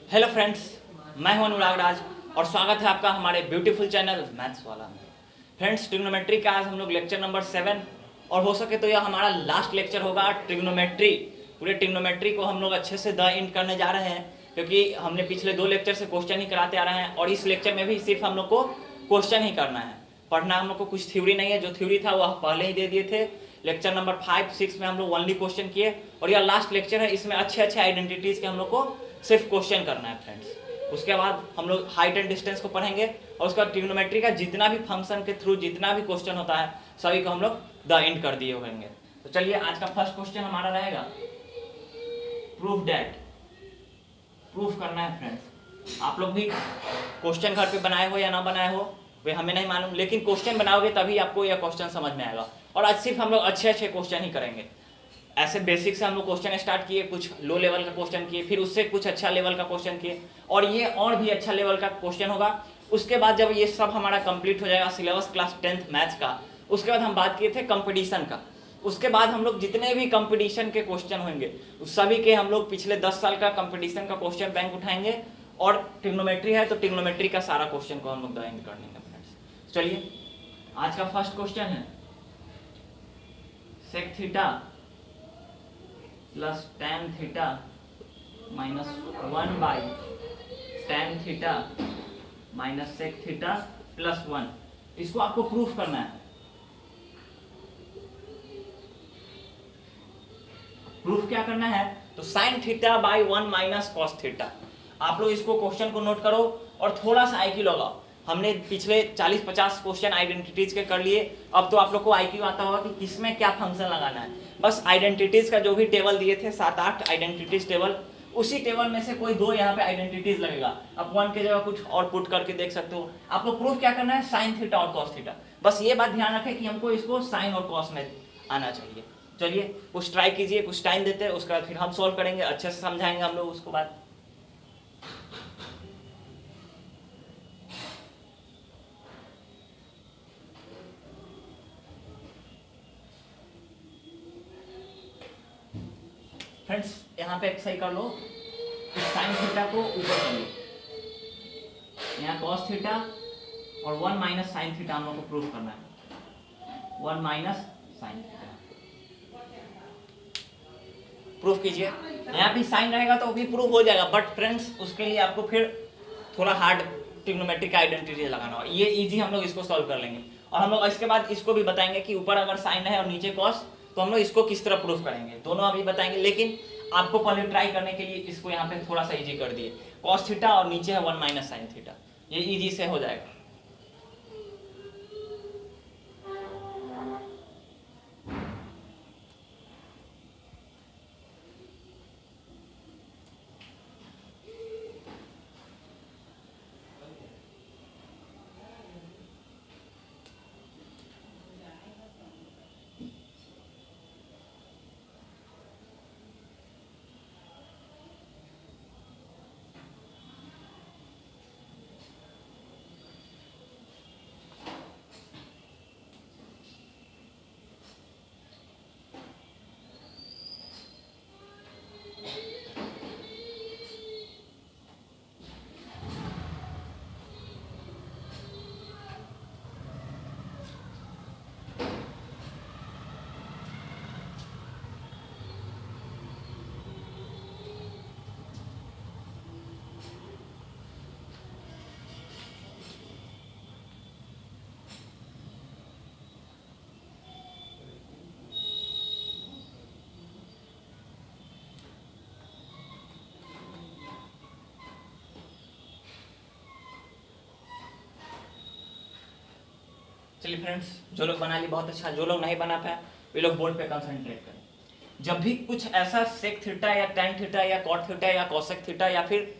Hello friends, मैं हूं अनुराग राज और स्वागत है आपका हमारे ब्यूटीफुल चैनल मैथ्स वाला में। फ्रेंड्स, ट्रिग्नोमेट्री का आज हम लोग लेक्चर नंबर 7 और हो सके तो यह हमारा लास्ट लेक्चर होगा ट्रिग्नोमेट्री। पूरे ट्रिग्नोमेट्री को हम लोग अच्छे से द एंड करने जा रहे हैं, क्योंकि हमने पिछले 2 लेक्चर से क्वेश्चन ही कराते आ रहे हैं और इस लेक्चर में भी सिर्फ हम लोग को क्वेश्चन ही करना है। पढ़ना हम लोग को कुछ थ्योरी नहीं है, जो थ्योरी था वह पहले ही दे दिए थे। लेक्चर नंबर 5, 6 में हम लोग ओनली क्वेश्चन किए और यह लास्ट लेक्चर है। इसमें अच्छे अच्छे आइडेंटिटीज के हम लोग को सिर्फ क्वेश्चन करना है फ्रेंड्स। उसके बाद हम लोग हाइट एंड डिस्टेंस को पढ़ेंगे और उसके बाद ट्रिग्नोमेट्री का जितना भी फंक्शन के थ्रू जितना भी क्वेश्चन होता है सभी को हम लोग द एंड कर दिए होंगे। तो चलिए, आज का फर्स्ट क्वेश्चन हमारा रहेगा प्रूफ दैट। प्रूफ करना है फ्रेंड्स। आप लोग भी क्वेश्चन घर पे बनाए हो या ना बनाए हो वे हमें नहीं मालूम, लेकिन क्वेश्चन बनाओगे तभी आपको यह क्वेश्चन समझ में आएगा। और आज सिर्फ हम लोग अच्छे अच्छे क्वेश्चन ही करेंगे। ऐसे बेसिक से हम लोग क्वेश्चन स्टार्ट किए, कुछ लो लेवल का क्वेश्चन किए, फिर उससे कुछ अच्छा लेवल का क्वेश्चन किए और ये और भी अच्छा लेवल का क्वेश्चन होगा। उसके बाद जब ये सब हमारा कंप्लीट हो जाएगा सिलेबस क्लास 10th मैथ्स का, उसके बाद हम बात किए थे कंपटीशन का। उसके बाद हम लोग जितने भी कंपटीशन के क्वेश्चन होंगे उस सभी के हम लोग पिछले 10 साल का कंपटीशन का क्वेश्चन बैंक उठाएंगे और ट्रिग्नोमेट्री है तो ट्रिग्नोमेट्री का सारा क्वेश्चन को हम लोग द एंड कर देंगे फ्रेंड्स। चलिए, आज का फर्स्ट क्वेश्चन है sec theta plus tan theta minus 1 by tan theta minus sec theta plus 1। इसको आपको प्रूफ करना है। प्रूफ क्या करना है? तो sign theta by 1 minus cos theta. आप लोग इसको क्वेश्चन को नोट करो और थोड़ा सा आईक्यू लगाओ। हमने पिछले 40-50 क्वेश्चन आइडेंटिटीज के कर लिए। अब तो आप लोग को आईक्यू आता होगा कि किसमें क्या फंक्शन लगाना है। बस आइडेंटिटीज का जो भी टेबल दिए थे 7-8 आइडेंटिटीज टेबल, उसी टेबल में से कोई 2 यहाँ पे आइडेंटिटीज लगेगा। आप 1 की जगह कुछ और पुट करके देख सकते हो। आपको प्रूफ क्या करना है? साइन थीटा और कॉस थीटा। बस ये बात ध्यान रखें कि हमको इसको साइन और कॉस में आना चाहिए। चलिए, कुछ ट्राई कीजिए, कुछ टाइम देते हैं, उसके बाद फिर हम सॉल्व करेंगे, अच्छे से समझाएंगे हम लोग उसको बाद। फ्रेंड्स, यहाँ पे सही कर लो, साइन थीटा को ऊपर कर लो, यहाँ कॉस थीटा और 1 माइनस साइन थीटा हम लोग को प्रूफ करना है। 1 माइनस साइन थीटा प्रूफ कीजिए। यहाँ भी साइन रहेगा तो भी प्रूफ हो जाएगा, बट फ्रेंड्स उसके लिए आपको फिर थोड़ा हार्ड ट्रिग्नोमेट्रिक आइडेंटिटी लगाना होगा। ये इजी हम लोग इसको सॉल्व कर लेंगे और हम लोग इसके बाद इसको भी बताएंगे कि ऊपर अगर साइन है और नीचे कॉस तो हम लोग इसको किस तरह प्रूफ करेंगे, दोनों अभी बताएंगे। लेकिन आपको पहले ट्राई करने के लिए इसको यहाँ पे थोड़ा सा इजी कर दिए। कॉस थीटा और नीचे है 1 माइनस साइन थीटा, ये इजी से हो जाएगा। चलिए फ्रेंड्स, जो लोग बना ली बहुत अच्छा, जो लोग नहीं बना पाए वे लोग बोर्ड पे कंसंट्रेट करें। जब भी कुछ ऐसा सेक थीटा या टैन थीटा या कॉट थीटा या कॉसेक थीटा या फिर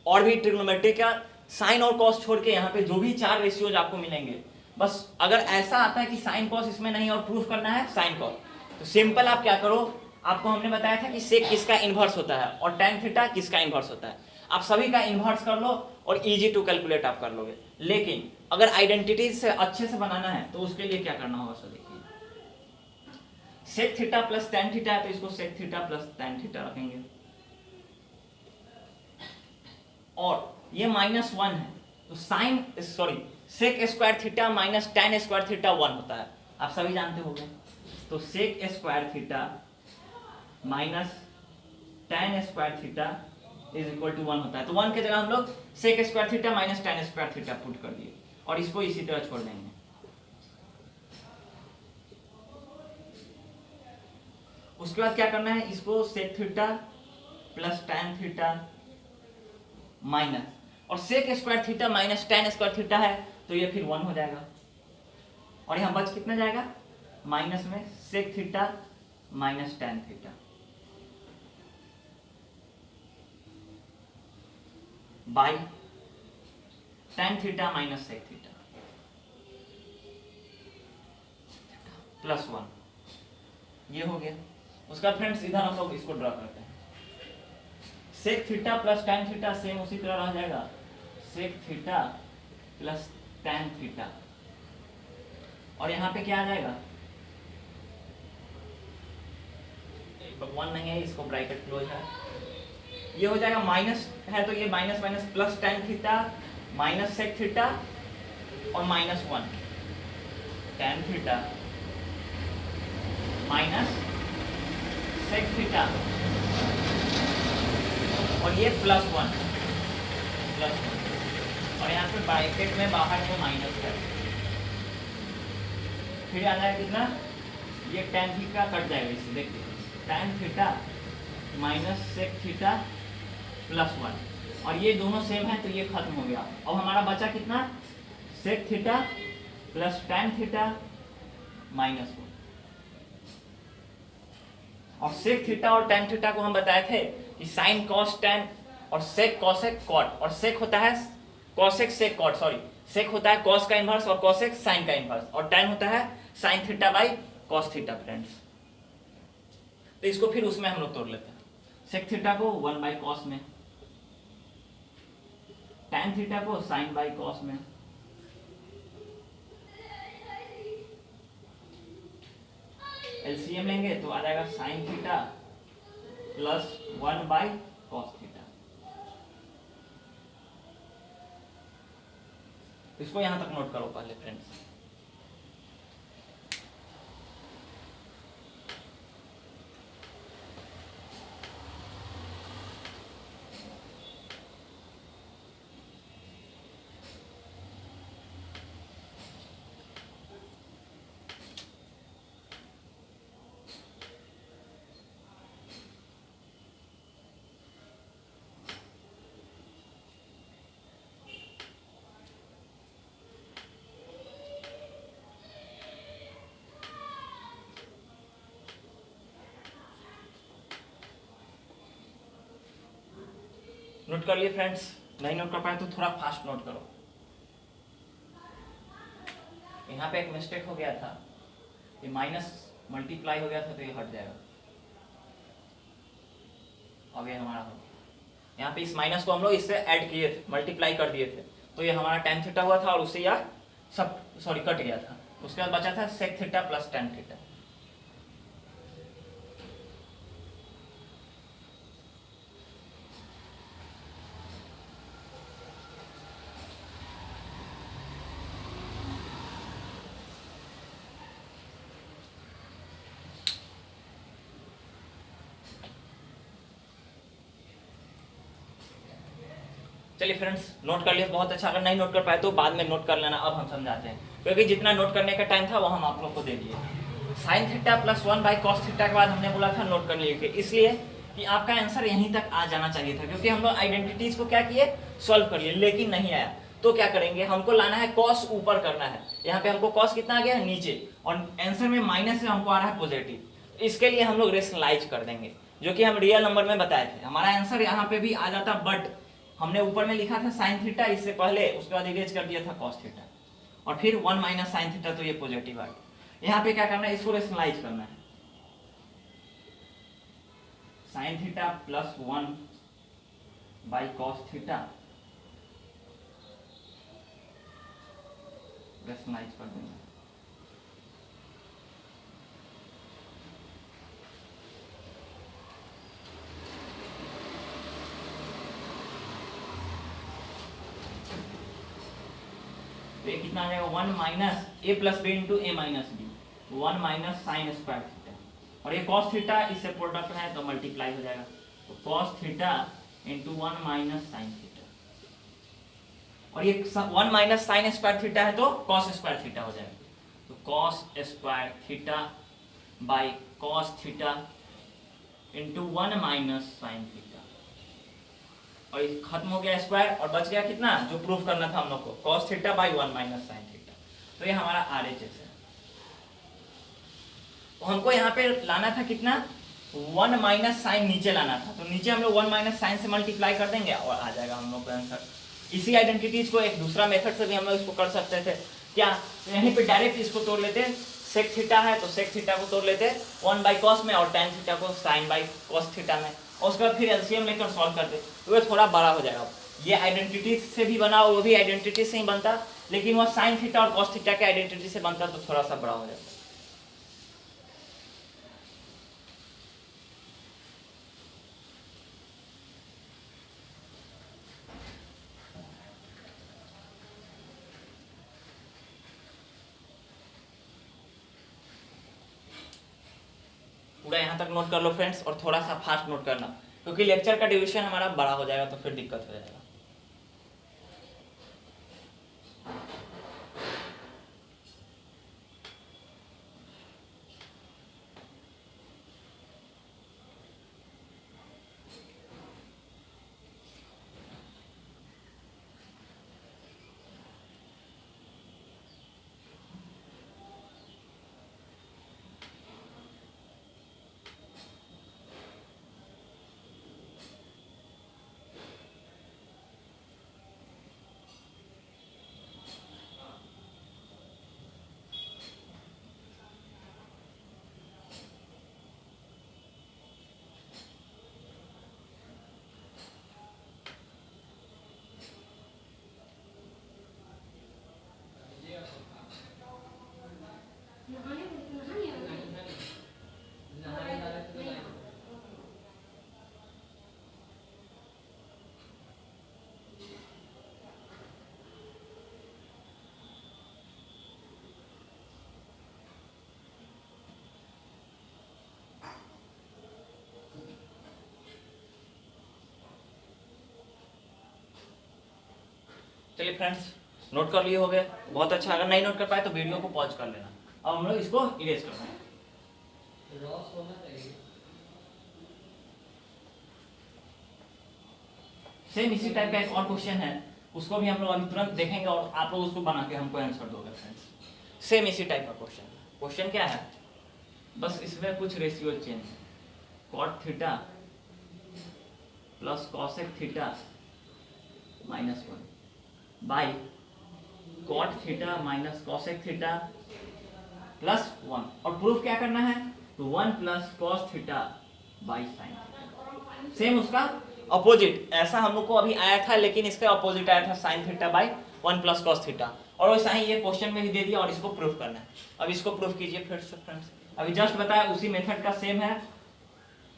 और भी ट्रिग्नोमेट्री का साइन और कॉस छोड़ के यहाँ पे जो भी 4 रेशियोज आपको मिलेंगे, बस अगर ऐसा आता है कि साइन कॉस इसमें नहीं और प्रूफ करना है साइन कॉस, तो सिंपल आप क्या करो, आपको हमने बताया था कि सेक किसका इन्वर्स होता है और टैन थीटा किसका इन्वर्स होता है। आप सभी का इन्वर्स कर लो और इजी टू कैलकुलेट आप कर लोगे। लेकिन अगर आइडेंटिटीज से अच्छे से बनाना है तो उसके लिए क्या करना होगा, सो देखिए, sec theta plus tan theta है तो इसको sec theta plus tan theta रखेंगे। और ये -1 है, तो sine sorry sec square theta minus tan square theta 1 होता है, आप सभी जानते होंगे। तो sec square theta minus tan square theta is equal to 1 होता है। तो 1 की जगह हम लोग sec square theta minus tan square theta put कर दिए और इसको इसी तरह छोड़ देंगे। उसके बाद क्या करना है, इसको sec theta plus tan theta minus, और sec square theta minus tan square theta है तो ये फिर 1 हो जाएगा, और यहाँ बच कितना जाएगा, माइनस में sec theta minus tan theta by tan theta minus sec theta plus 1, ये हो गया। उसके बाद फ्रेंड्स इधर हम लोग इसको ड्रॉ करते हैं, sec theta plus tan theta same उसी तरह रह जाएगा, sec theta plus tan theta, और यहाँ पे क्या आ जाएगा, 1 नहीं है, इसको ब्रैकेट क्लोज है, ये हो जाएगा माइनस है तो ये minus minus plus tan theta minus sec theta और -1 tan theta minus sec theta, और ये +1 और यहाँ पे ब्रैकेट में बाहर में माइनस है, फिर आ जाएगा कितना, ये tan थीटा कट जाएगा इससे, देखिए tan theta minus sec theta +1, और ये दोनों सेम है तो ये खत्म हो गया। अब हमारा बचा कितना, sec theta plus tan theta -1, और सेक थीटा और tan थीटा को हम बताए थे कि साइन कॉस tan और सेक कॉसेक कॉट, और सेक होता है cosec sec cot, sorry sec होता है कॉस का इनवर्स और कॉसेक साइन का इनवर्स, और tan होता है sine theta by cos theta friends. तो इसको फिर उसमें हम लोग तोड़ लेते हैं, सेक थीटा को 1 बाई कॉस में, tan थीटा को साइन बाई कॉस में, एलसीएम लेंगे तो आ जाएगा sign theta plus 1 by cos theta. इसको यहां तक नोट करो पहले फ्रेंड्स। नोट कर लिए फ्रेंड्स, नहीं नोट कर पाए तो थोड़ा फास्ट नोट करो। यहाँ पे एक मिस्टेक हो गया था, ये माइनस मल्टीप्लाई हो गया था तो ये हट जाएगा, अब ये हमारा हो गया। यहाँ पे इस माइनस को हम लोग इससे ऐड किए थे, मल्टीप्लाई कर दिए थे, तो ये हमारा tan थीटा हुआ था और उससे यह सब सॉरी कट गया था। उसके बाद बचा था sec theta plus tan theta. चलिए फ्रेंड्स नोट कर लिए, बहुत अच्छा। अगर नहीं नोट कर पाए तो बाद में नोट कर लेना, अब हम समझाते हैं, क्योंकि जितना नोट करने का टाइम था वो हम आप लोग को दे दिए। Sign theta plus 1 by cos theta के बाद हमने बोला था नोट करने के, इसलिए कि आपका आंसर यहीं तक आ जाना चाहिए था, क्योंकि हम लोग आइडेंटिटीज को क्या किए, सॉल्व कर लिए, लेकिन नहीं आया। तो क्या करेंगे, हमको लाना है कॉस ऊपर करना है। यहाँ पे हमको कॉस कितना आ गया है नीचे, और आंसर में माइनस से हमको आ रहा है पॉजिटिव। इसके लिए हम लोग रेशनलाइज कर देंगे, जो कि हम रियल नंबर में बताए थे। हमारा आंसर यहाँ पे भी आ जाता, बट हमने ऊपर में लिखा था साइन थीटा इससे पहले, उसके बाद इरेज कर दिया था कॉस थीटा, और फिर 1 माइनस साइन थीटा, तो ये पॉजिटिव आ गया। यहाँ पे क्या करना है, इसको रेशनलाइज करना है, sine theta plus 1 by cos theta, rationalise कर देंगे। कितना आ जाएगा 1 minus a plus b into a minus b, 1 minus sine square theta, और ये कॉस थीटा इससे प्रोडक्ट है तो मल्टीप्लाई हो जाएगा, तो cos theta into 1 minus sine theta, और ये 1 माइनस साइन स्क्वायर थीटा है तो कॉस स्क्वायर थीटा हो जाएगा, तो cos square theta by cos theta into 1 minus sine theta, और ये खत्म हो गया स्क्वायर और बच गया कितना जो प्रूफ करना था हम लोग को, cos theta by 1 minus sine theta, तो ये हमारा RHS है। तो हमको यहाँ पे लाना था कितना 1 माइनस साइन नीचे लाना था, तो नीचे हम लोग 1 माइनस साइन से मल्टीप्लाई कर देंगे और आ जाएगा हम लोग का आंसर। इसी आइडेंटिटीज को एक दूसरा मेथड से भी हम लोग इसको कर सकते थे क्या, तो यहीं पे डायरेक्ट इसको तोड़ लेते, सेक थीटा है तो सेक थीटा को तोड़ लेते 1 बाई कॉस में और tan थीटा को साइन बाई कॉस थीटा में, और उसके बाद फिर एलसीएम लेकर सॉल्व करते, तो ये थोड़ा बड़ा हो जाएगा। ये आइडेंटिटी से भी बना वो भी आइडेंटिटी से ही बनता, लेकिन वो साइन थीटा और कॉस थीटा के आइडेंटिटी से बनता तो थोड़ा सा बड़ा हो जाता। पूरा यहाँ तक नोट कर लो फ्रेंड्स, और थोड़ा सा फास्ट नोट करना क्योंकि लेक्चर का ड्यूरेशन हमारा बड़ा हो जाएगा तो फिर दिक्कत हो जाएगा। चलिए फ्रेंड्स नोट कर लिए हो गए, बहुत अच्छा। अगर नहीं नोट कर पाए तो वीडियो को पॉज कर लेना। अब हम लोग इसको इरेज करना है। सेम इसी टाइप का एक और क्वेश्चन है, उसको भी हम लोग अभी तुरंत देखेंगे और आप लोग उसको बना के हमको आंसर दोगे फ्रेंड्स। सेम इसी टाइप का क्वेश्चन। क्वेश्चन क्या है, बस इसमें कुछ रेशियो चेंज है। Cot theta plus cosec theta minus 1 by cot theta minus cosec theta plus 1, और प्रूफ क्या करना है, तो 1 plus cos theta by sine. Same उसका अपोजिट, ऐसा हम लोग को अभी आया था लेकिन इसका अपोजिट आया था sign theta by 1 plus cos theta, और वैसा ही ये क्वेश्चन में भी दे दिया और इसको प्रूफ करना है। अब इसको प्रूफ कीजिए फिर से फ्रेंड्स, अभी जस्ट बताया उसी मेथड का सेम है,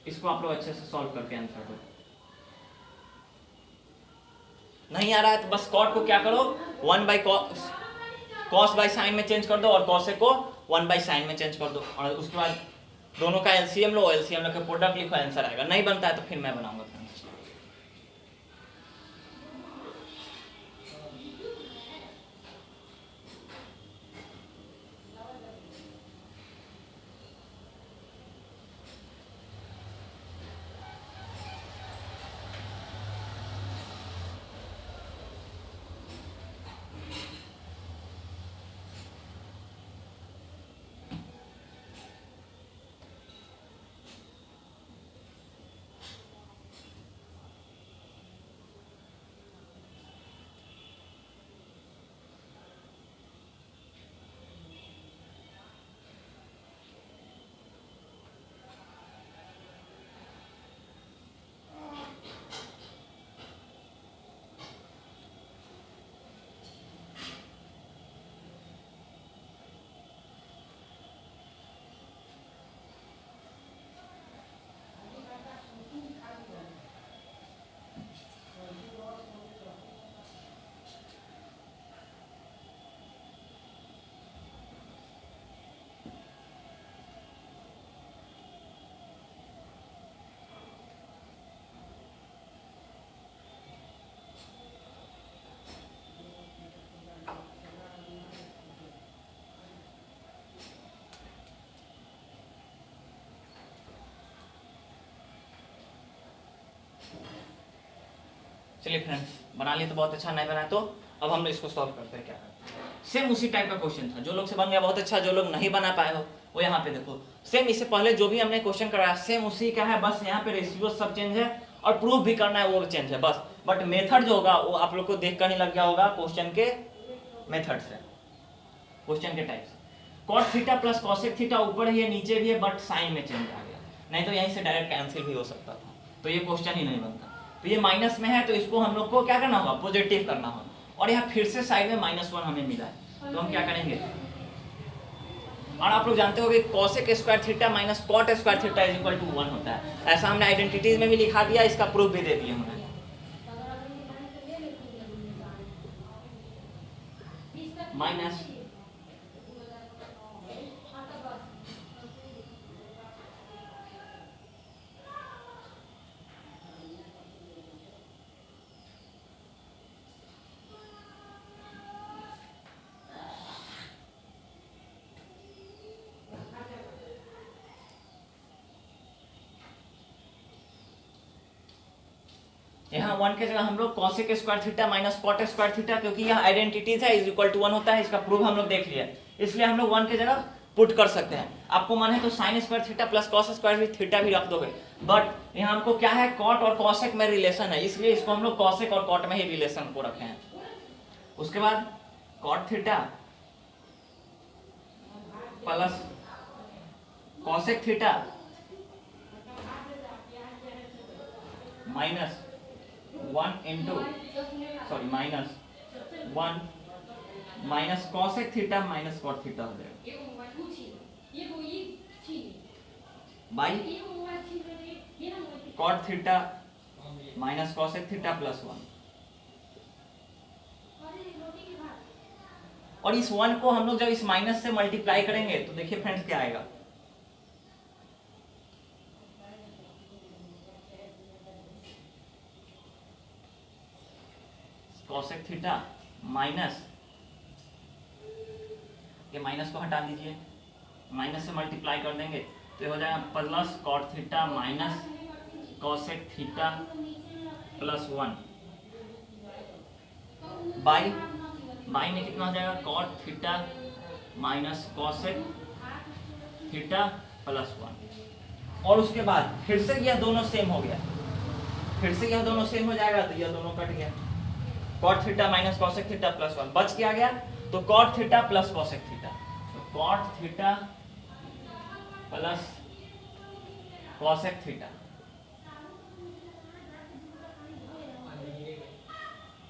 इसको आप लोग अच्छे से सॉल्व करके आंसर दो। नहीं आ रहा है तो बस कॉट को क्या करो 1 बाई कॉस बाई साइन में चेंज कर दो और कॉसेक को 1 बाई साइन में चेंज कर दो, और उसके बाद दोनों का एलसीएम लो, एलसीएम लेकर प्रोडक्ट लिखो, आंसर आएगा। नहीं बनता है तो फिर मैं बनाऊंगा। चलिए फ्रेंड्स, बना लिए तो बहुत अच्छा, नहीं बनाया तो अब हम इसको सॉल्व करते हैं। क्या करते हैं, सेम उसी टाइप का क्वेश्चन था, जो लोग से बन गया बहुत अच्छा, जो लोग नहीं बना पाए हो वो यहाँ पे देखो सेम इससे पहले जो भी हमने क्वेश्चन कराया सेम उसी का है, बस यहाँ पे रेशियो सब चेंज है और प्रूफ भी करना है वो चेंज है बस। बट मेथड जो होगा वो आप लोग को देख कर नहीं लग गया होगा क्वेश्चन के मेथड से, क्वेश्चन के टाइप से। Cot theta plus cosec theta ऊपर ही है नीचे भी है, बट साइन में चेंज आ गया, नहीं तो यहीं से डायरेक्ट कैंसिल भी हो सकता था, तो ये क्वेश्चन ही नहीं बनता। तो ये माइनस में है तो इसको हम लोग को क्या करना होगा, पॉजिटिव करना होगा, और यहाँ फिर से साइड में -1 हमें मिला है, तो हम क्या करेंगे। और आप लोग जानते हो कि cosec square theta minus cot square theta is equal to 1 होता है, ऐसा हमने आइडेंटिटीज में भी लिखा दिया, इसका प्रूफ भी दे दिया हमने। माइनस यहाँ 1 के जगह हम लोग cosec square theta minus cot square theta, क्योंकि यहाँ आइडेंटिटीज है, इज इक्वल टू 1 होता है, इसका प्रूफ हम लोग देख लिया, इसलिए हम लोग 1 के जगह पुट कर सकते हैं। आपको मन है तो sign square theta plus cos square theta भी रख दोगे, बट यहाँ हमको क्या है, कॉट और कॉसेक में रिलेशन है, इसलिए इसको हम लोग कॉसेक और कॉट में ही रिलेशन को रखे हैं। उसके बाद cot theta plus cosec theta minus 1 into -1 minus cosec theta minus cot theta हो जाएगा by cot theta minus cosec theta plus 1। और इस 1 को हम लोग जब इस माइनस से मल्टीप्लाई करेंगे तो देखिए फ्रेंड्स क्या आएगा, कॉसेक थीटा माइनस, ये माइनस को हटा दीजिए, माइनस से मल्टीप्लाई कर देंगे तो हो जाएगा plus cot theta minus cosec theta plus 1 by में कितना हो जाएगा, cot theta minus cosec theta plus 1। और उसके बाद फिर से यह दोनों सेम हो गया, फिर से यह दोनों सेम हो जाएगा तो यह दोनों कट गया, cot theta minus cosec theta plus 1 बच क्या गया, तो cot theta plus cosec theta, तो cot theta plus cosec theta,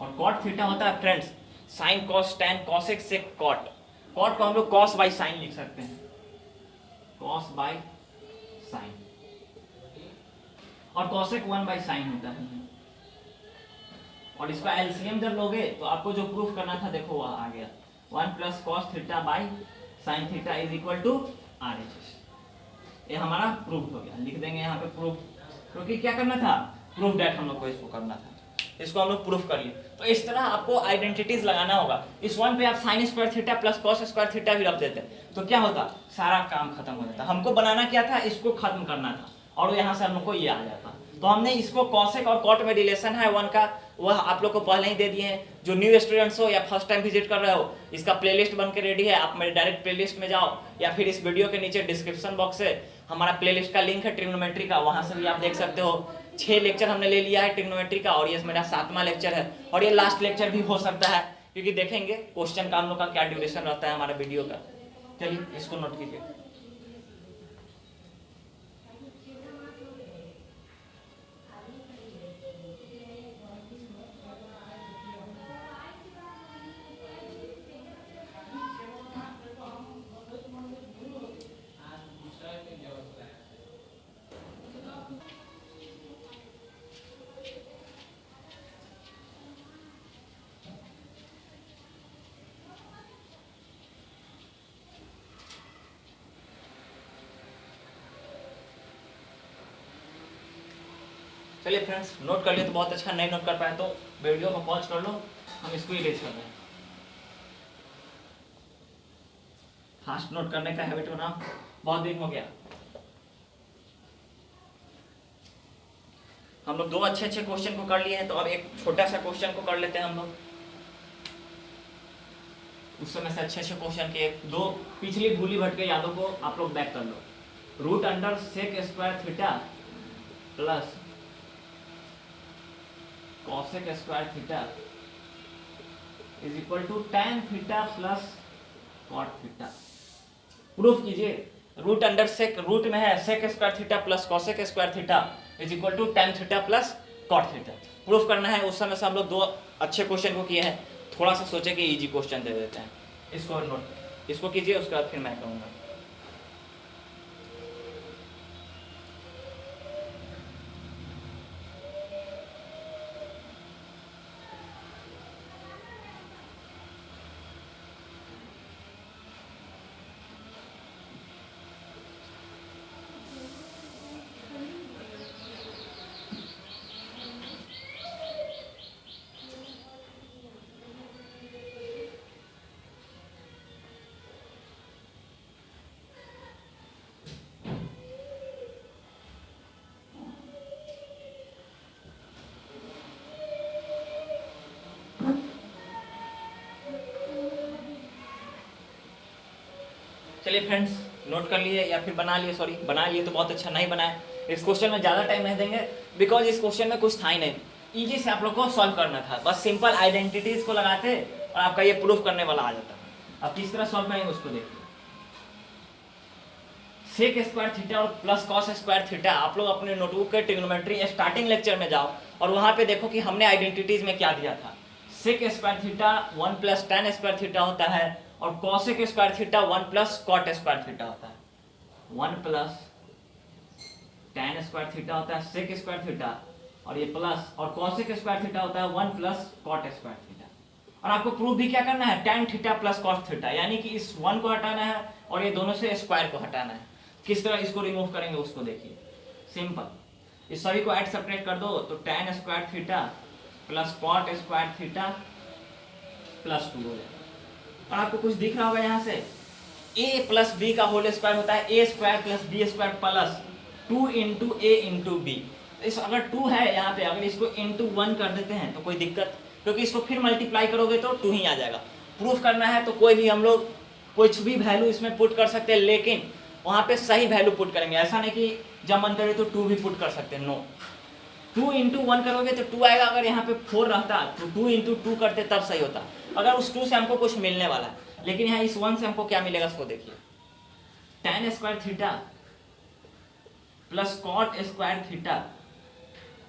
और कॉट थीटा होता है friends sine cos tan cosec sec cot, cot को हम लोग कॉस बाई साइन लिख सकते हैं, कॉस बाई साइन, और कॉसेक 1 बाई साइन होता है। और इसका एलसीएम जब लोगे तो आपको जो प्रूफ करना था देखो वह आ गया, 1 plus cos theta by sine theta is equal to RHS। ये हमारा प्रूफ हो गया, लिख देंगे यहाँ पे प्रूफ, क्योंकि क्या करना था, प्रूफ डेट हम लोग को इसको करना था, इसको हम लोग प्रूफ कर लिए। तो इस तरह आपको आइडेंटिटीज लगाना होगा, इस 1 पे आप sign square theta plus cos square theta भी रख देते तो क्या होता, सारा काम खत्म हो जाता। हमको बनाना क्या था, इसको खत्म करना था, और यहाँ से हम लोग को ये आ जाता। तो हमने इसको कॉसेक और कॉट में रिलेशन है 1 का, वह आप लोग को पहले ही दे दिए हैं। जो न्यू स्टूडेंट्स हो या फर्स्ट टाइम विजिट कर रहे हो, इसका प्लेलिस्ट बन के रेडी है, आप मेरे डायरेक्ट प्लेलिस्ट में जाओ, या फिर इस वीडियो के नीचे डिस्क्रिप्शन बॉक्स से हमारा प्लेलिस्ट का लिंक है ट्रिग्नोमेट्री का, वहां से भी आप देख सकते हो। 6 लेक्चर हमने ले लिया है ट्रिग्नोमेट्री का, और ये मेरा 7वां लेक्चर है, और ये लास्ट लेक्चर भी हो सकता है, क्योंकि देखेंगे क्वेश्चन का हम लोग का क्या ड्यूरेशन रहता है हमारे वीडियो का। चलिए इसको नोट कीजिए। चलिए फ्रेंड्स, नोट कर लिए तो बहुत अच्छा, नहीं नोट कर पाए तो वीडियो को पॉज कर लो, हम इसको इरेज कर रहे हैं। फास्ट नोट करने का हैबिट बनाओ, बहुत दिन हो गया। हम लोग दो अच्छे अच्छे क्वेश्चन को कर लिए हैं, तो अब एक छोटा सा क्वेश्चन को कर लेते हैं हम लोग। उस समय से अच्छे अच्छे क्वेश्चन के दो पिछली भूली भटके यादों को आप लोग बैक कर लो। Root under sec square theta plus cosec square theta is equal to tan theta plus cot theta. Proof कीजिए। रूट अंडर सेक, रूट में है sec square theta plus cosec square theta is equal to tan theta plus cot theta. Proof करना है। उस समय से हम लोग दो अच्छे क्वेश्चन को किए हैं, थोड़ा सा सोचे कि इजी क्वेश्चन दे देते हैं। इसको नोट, इसको कीजिए, उसके बाद फिर मैं कहूँगा। चलिए फ्रेंड्स, नोट कर लिए या फिर बना लिए, सॉरी बना लिए तो बहुत अच्छा, नहीं बनाए इस क्वेश्चन में ज़्यादा टाइम नहीं देंगे, बिकॉज इस क्वेश्चन में कुछ था ही नहीं। ईजी से आप लोग को सॉल्व करना था, बस सिंपल आइडेंटिटीज को लगाते और आपका ये प्रूफ करने वाला आ जाता। अब किस तरह सॉल्व करेंगे उसको देखिए। सेक स्क्वायर थीटा और प्लस कॉस स्क्वायर थीटा, आप लोग अपने नोटबुक के ट्रिग्नोमेट्री स्टार्टिंग लेक्चर में जाओ और वहाँ पे देखो कि हमने आइडेंटिटीज में क्या दिया था। Sec square theta 1 plus tan square theta होता है और cosec square theta 1 plus cot square theta होता है। 1 प्लस tan स्क्वायर थीटा होता है सेक स्क्वायर थीटा, और ये प्लस, और कॉसेक स्क्वायर थीटा होता है 1 प्लस कॉट स्क्वायर थीटा। और आपको प्रूफ भी क्या करना है, tan theta plus cos theta, यानी कि इस 1 को हटाना है और ये दोनों से स्क्वायर को हटाना है। किस तरह इसको रिमूव करेंगे उसको देखिए। सिंपल, इस सभी को ऐड सेपरेट कर दो तो tan square theta plus cot square theta plus 2 हो जाएगा। और आपको कुछ दिख रहा होगा यहाँ से, a प्लस बी का होल स्क्वायर होता है a square plus b square plus 2 into a into b. इस अगर 2 है यहाँ पे, अगर इसको इंटू 1 कर देते हैं तो कोई दिक्कत, क्योंकि इसको फिर मल्टीप्लाई करोगे तो 2 ही आ जाएगा। प्रूफ करना है तो कोई भी हम लोग कुछ भी वैल्यू इसमें पुट कर सकते हैं, लेकिन वहाँ पे सही वैल्यू पुट करेंगे। ऐसा नहीं कि जब मन करे तो 2 भी पुट कर सकते हैं, नो। 2 इंटू 1 करोगे तो 2 आएगा। अगर यहाँ पे 4 रहता तो 2 इंटू 2 करते तब सही होता, अगर उस 2 से हमको कुछ मिलने वाला है। लेकिन यहाँ इस 1 से हमको क्या मिलेगा उसको देखिए। tan square theta plus cot square theta,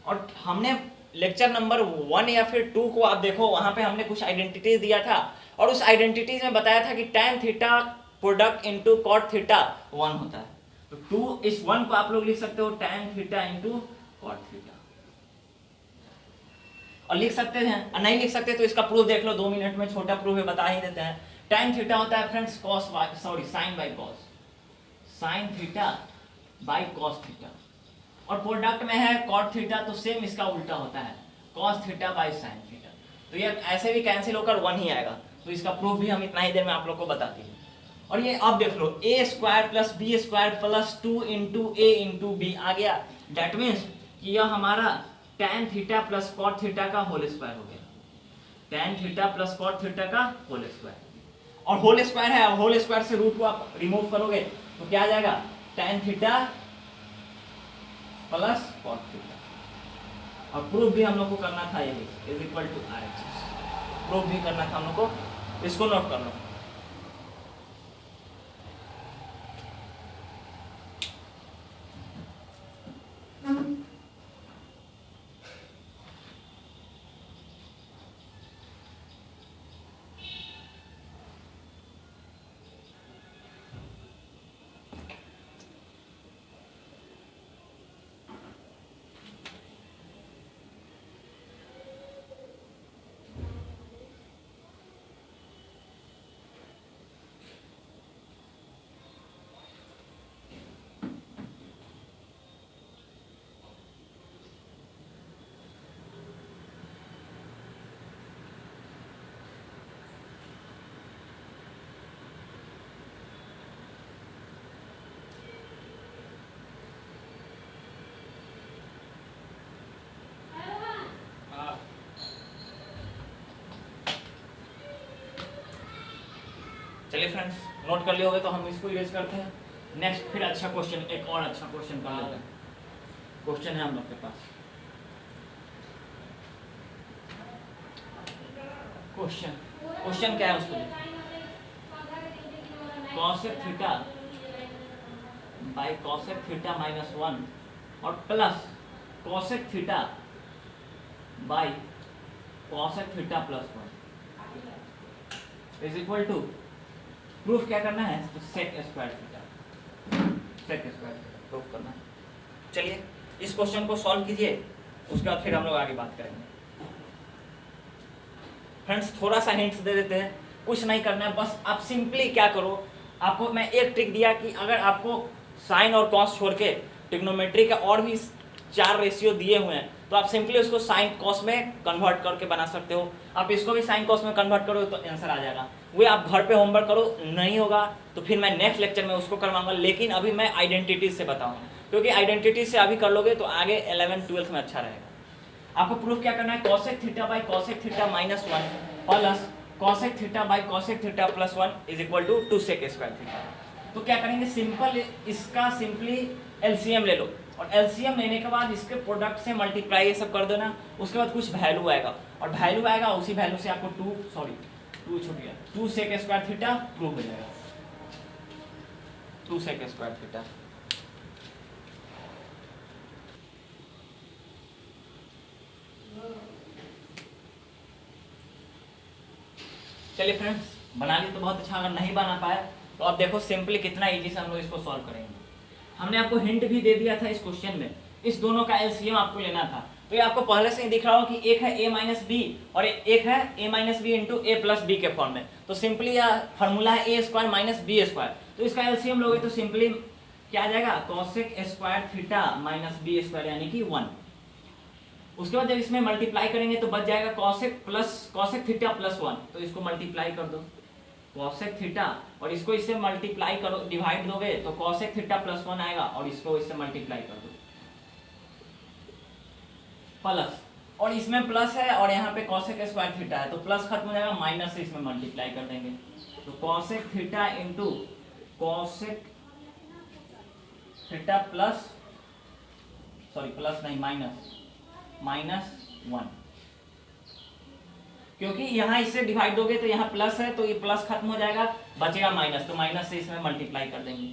और हमने लेक्चर नंबर 1 या फिर 2 को आप देखो, वहां पे हमने कुछ आइडेंटिटीज दिया था और उस आइडेंटिटीज में बताया था कि tan theta product into cot theta 1 होता है। तो 2, इस 1 को आप लोग लिख सकते हो tan theta into cot theta, और लिख सकते हैं। नहीं लिख सकते तो इसका प्रूफ देख लो, 2 मिनट में छोटा प्रूफ है, बता ही देते हैं। tan थीटा होता है friends cos by, sorry sin by cos, sin theta by cos theta, और प्रोडक्ट में है cot थीटा तो सेम इसका उल्टा होता है cos theta by sin theta. तो ये ऐसे भी कैंसिल होकर 1 ही आएगा। तो इसका प्रूफ भी हम इतना ही देर में आप लोग को बताती हैं। और ये अब देख लो, a square plus b square plus 2 into a into b आ गया। डेट मीन्स कि यह हमारा tan theta plus cot theta का होल स्क्वायर हो गया। tan theta plus cot theta का होल स्क्वायर, और होल स्क्वायर है, और होल स्क्वायर से रूट को आप रिमूव करोगे तो क्या आ जाएगा, tan theta plus cot theta. और प्रूफ भी हम लोग को करना था यही, is equal to RHS। Proof भी करना था हम लोग को, इसको नोट कर लो। चलिए फ्रेंड्स, नोट कर लिए होगे तो हम इसको इरेज करते हैं। नेक्स्ट फिर अच्छा क्वेश्चन, एक और अच्छा क्वेश्चन कर लेते हैं। क्वेश्चन है हम लोग के पास, क्वेश्चन क्या है उसको देखिए। Cosec theta by cosec theta minus 1 और plus cosec theta by cosec theta plus 1 is equal to, proof क्या करना है, तो sec square theta, sec square theta proof करना है। चलिए इस क्वेश्चन को सॉल्व कीजिए, उसके बाद फिर हम लोग आगे बात करेंगे। फ्रेंड्स थोड़ा सा हिंट्स दे देते हैं, कुछ नहीं करना है, बस आप सिंपली क्या करो, आपको मैं एक ट्रिक दिया कि अगर आपको साइन और कॉस छोड़ के ट्रिग्नोमेट्री का और भी 4 रेशियो दिए हुए हैं तो आप सिंपली उसको साइन कॉस में कन्वर्ट करके बना सकते हो। आप इसको भी साइन कॉस में कन्वर्ट करो तो आंसर आ जाएगा। वो आप घर पे होमवर्क करो, नहीं होगा तो फिर मैं नेक्स्ट लेक्चर में उसको करवाऊंगा, लेकिन अभी मैं आइडेंटिटी से बताऊंगा, क्योंकि आइडेंटिटी से अभी कर लोगे तो आगे 11th-12th में अच्छा रहेगा। आपको प्रूफ क्या करना है, cosec theta by cosec theta minus 1 plus cosec theta by cosec theta plus 1 is equal to 2 sec square theta. तो क्या करेंगे, सिंपल इसका सिंपली एलसीएम ले लो और एलसीएम लेने के बाद इसके प्रोडक्ट से मल्टीप्लाई ये सब कर देना, उसके बाद कुछ वैल्यू आएगा और वैल्यू आएगा, उसी वैल्यू से आपको 2 सेक स्क्वायर थीटा प्रूफ हो जाएगा। 2 सेक स्क्वायर थीटा। चलिए फ्रेंड्स, बना ली तो बहुत अच्छा, अगर नहीं बना पाया तो अब देखो सिंपली कितना इजी से हम लोग इसको सॉल्व करेंगे। हमने आपको हिंट भी दे दिया था इस क्वेश्चन में, इस दोनों का एलसीएम आपको लेना था। तो ये आपको पहले से ही दिख रहा हो कि एक है a माइनस बी और एक है a minus b into a plus b के फॉर्म में। तो सिंपली यह फॉर्मूला है a square minus b square. तो इसका एलसीएम लोगे तो सिंपली क्या आ जाएगा, cosec square theta minus b square यानी कि 1। उसके बाद जब इसमें मल्टीप्लाई करेंगे तो बच जाएगा कॉसेक थीटा प्लस 1। तो इसको मल्टीप्लाई कर दो कॉसेक थीटा और इसको इससे मल्टीप्लाई करो, डिवाइड दोगे तो कॉसेक थीटा प्लस 1 आएगा और इसको इससे मल्टीप्लाई कर दो प्लस, और इसमें प्लस है और यहाँ पे कॉसेक स्क्वायर थीटा है तो प्लस खत्म हो जाएगा, माइनस से इसमें मल्टीप्लाई कर देंगे। तो cosec theta into cosec theta plus minus 1, क्योंकि यहाँ इससे डिवाइड दोगे तो यहाँ प्लस है तो ये प्लस खत्म हो जाएगा, बचेगा माइनस, तो माइनस से इसमें मल्टीप्लाई कर देंगे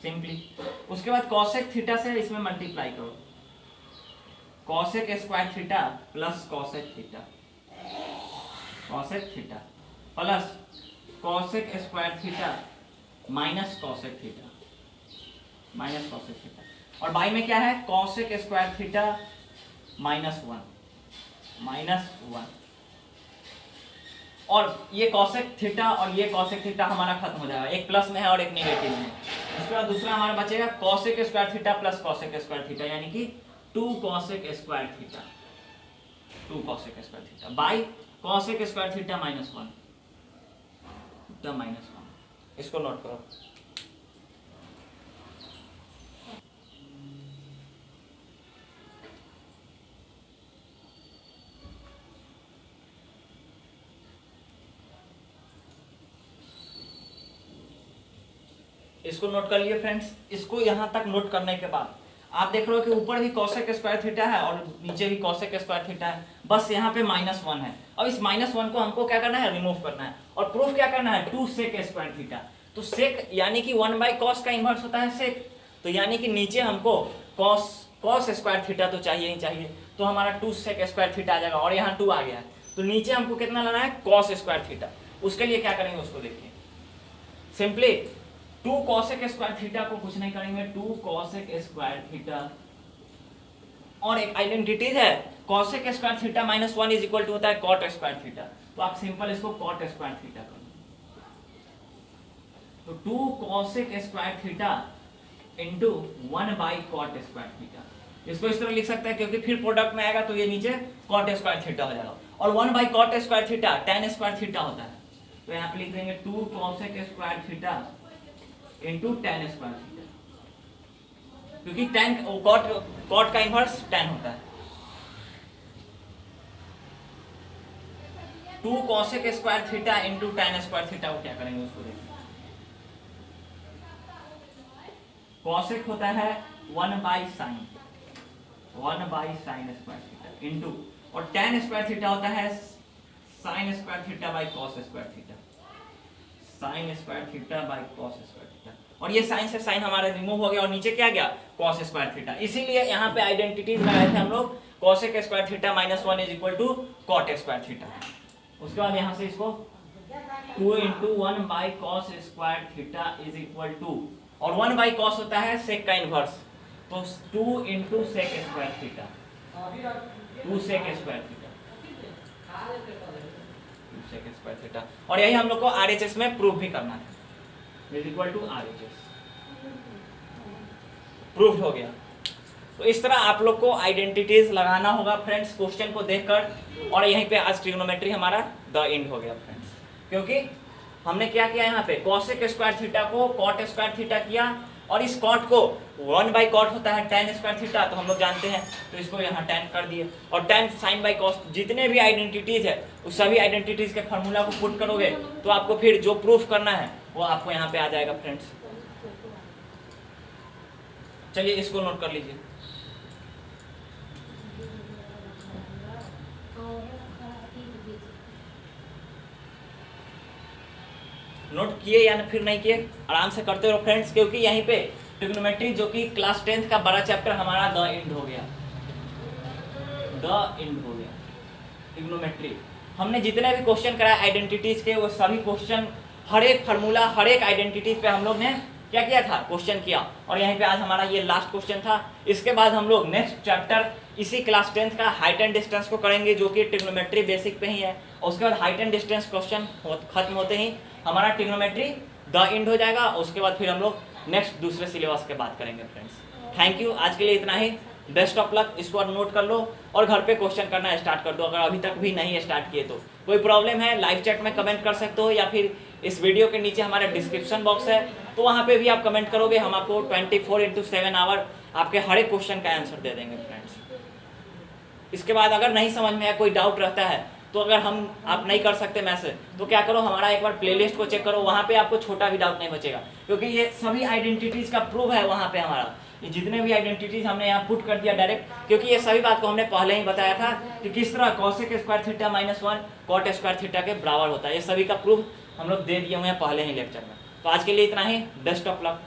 सिंपली। उसके बाद कॉसेक थीटा से इसमें मल्टीप्लाई करो, cosec square theta plus cosec theta plus cosec square theta minus cosec theta और बाई में क्या है, कॉसेक स्क्वायर थीटा माइनस 1 और ये कॉसेक थीटा और ये कॉसेक थीटा हमारा खत्म हो जाएगा, एक प्लस में है और एक नेगेटिव में। उसके बाद दूसरा हमारा बचेगा cosec square theta plus cosec square theta यानी कि 2 cosec square theta by cosec square theta minus 1। इसको नोट करो। इसको नोट कर लिए फ्रेंड्स। इसको यहाँ तक नोट करने के बाद आप देख रहे हो कि ऊपर भी कॉसेक स्क्वायर थीटा है और नीचे भी कॉसेक स्क्वायर थीटा है, बस यहाँ पे माइनस 1 है। अब इस माइनस 1 को हमको क्या करना है, रिमूव करना है और प्रूफ क्या करना है, 2 सेक स्क्वायर थीटा। तो सेक यानी कि 1 बाई कॉस का इन्वर्स होता है सेक, तो यानी कि नीचे हमको कॉस स्क्वायर थीटा तो चाहिए ही चाहिए, तो हमारा 2 सेक स्क्वायर थीटा आ जाएगा और यहाँ 2 आ गया है, तो नीचे हमको कितना लाना है, कॉस स्क्वायर थीटा। उसके लिए क्या करेंगे उसको देखिए, सिंपली 2 कॉसेक स्क्वायर थीटा को कुछ नहीं करेंगे, 2 कॉसेक स्क्वायर थीटा और एक आइडेंटिटीज है, cosec square theta minus 1 is equal to होता है कॉट स्क्वायर थीटा। तो आप सिंपल इसको कॉट स्क्वायर थीटा कर दो, तो 2 cosec square theta into 1 by cot square theta. इसको इस तरह लिख सकते हैं क्योंकि फिर प्रोडक्ट में आएगा तो ये नीचे कॉट स्क्वायर थीटा हो जाएगा और 1 by cot square theta tan square theta होता है, तो यहाँ पे लिख देंगे 2 cosec square theta into tan square theta, क्योंकि tan कॉट का इनवर्स tan होता है। 2 cosec square theta into tan square theta को क्या करेंगे उसको देखिए। कॉसेक होता है 1 by sine square theta into, और tan स्क्वायर थीटा होता है sine square theta by cos square theta, sign square theta by cos square theta. और ये साइन से साइन हमारा रिमूव हो गया और नीचे क्या गया, कॉस स्क्वायर थीटा। इसीलिए यहाँ पे आइडेंटिटीज लगाए थे हम लोग, cosec square theta minus 1 is equal to cot square theta. उसके बाद यहाँ से इसको 2 into 1 by cos square theta is equal to, और 1 बाई कॉस होता है सेक का इनवर्स, तो 2 into sec square theta, 2 sec square theta, sec square theta. और यही हम लोग को आरएचएस में प्रूव भी करना था, is equal to RHS. Proved हो गया। तो इस तरह आप लोग को आइडेंटिटीज लगाना होगा फ्रेंड्स क्वेश्चन को देखकर। और यहीं पे आज ट्रिग्नोमेट्री हमारा द एंड हो गया फ्रेंड्स, क्योंकि हमने क्या किया यहाँ पे, कॉसेक स्क्वायर थीटा को कॉट स्क्वायर थीटा किया, और इस कॉट को 1 बाई कॉट होता है tan स्क्वायर थीटा, तो हम लोग जानते हैं, तो इसको यहाँ tan कर दिए। और tan साइन बाई कॉस, जितने भी आइडेंटिटीज है उस सभी आइडेंटिटीज के फार्मूला को पुट करोगे तो आपको फिर जो प्रूफ करना है वो आपको यहाँ पे आ जाएगा फ्रेंड्स। चलिए इसको नोट कर लीजिए। नोट किए या फिर नहीं किए, आराम से करते रहो फ्रेंड्स, क्योंकि यहीं पे ट्रिग्नोमेट्री जो कि क्लास 10th का बड़ा चैप्टर हमारा द एंड हो गया, द एंड हो गया ट्रिग्नोमेट्री। हमने जितने भी क्वेश्चन कराए आइडेंटिटीज के, वो सभी क्वेश्चन, हर एक फार्मूला, हर एक आइडेंटिटीज पे हम लोग ने क्या किया था, क्वेश्चन किया। और यहीं पे आज हमारा ये लास्ट क्वेश्चन था। इसके बाद हम लोग नेक्स्ट चैप्टर इसी क्लास 10th का हाइट एंड डिस्टेंस को करेंगे, जो कि ट्रिग्नोमेट्री बेसिक पे ही है। और उसके बाद हाइट एंड डिस्टेंस क्वेश्चन खत्म होते ही हमारा ट्रिग्नोमेट्री द एंड हो जाएगा। उसके बाद फिर हम लोग नेक्स्ट दूसरे सिलेबस के बात करेंगे फ्रेंड्स। थैंक यू, आज के लिए इतना ही। Best of luck. इसको नोट कर लो और घर पे क्वेश्चन करना स्टार्ट कर दो, अगर अभी तक भी नहीं स्टार्ट किए तो। कोई प्रॉब्लम है लाइव चैट में कमेंट कर सकते हो, या फिर इस वीडियो के नीचे हमारा डिस्क्रिप्शन बॉक्स है, तो वहाँ पे भी आप कमेंट करोगे, हम आपको 24/7 आवर आपके हर एक क्वेश्चन का आंसर दे देंगे फ्रेंड्स। इसके बाद अगर नहीं समझ में आया, कोई डाउट रहता है, तो अगर आप नहीं कर सकते मैसेज, तो क्या करो, हमारा एक बार प्लेलिस्ट को चेक करो, वहाँ पे आपको छोटा भी डाउट नहीं बचेगा, क्योंकि ये सभी आइडेंटिटीज का प्रूफ है वहाँ पे हमारा। ये जितने भी आइडेंटिटीज हमने यहाँ पुट कर दिया डायरेक्ट, क्योंकि ये सभी बात को हमने पहले ही बताया था कि किस तरह cosec square theta minus 1 cot square theta के बराबर होता है। ये सभी का प्रूफ हम लोग दे दिए हुए हैं पहले ही लेक्चर में। तो आज के लिए इतना ही। Best of luck.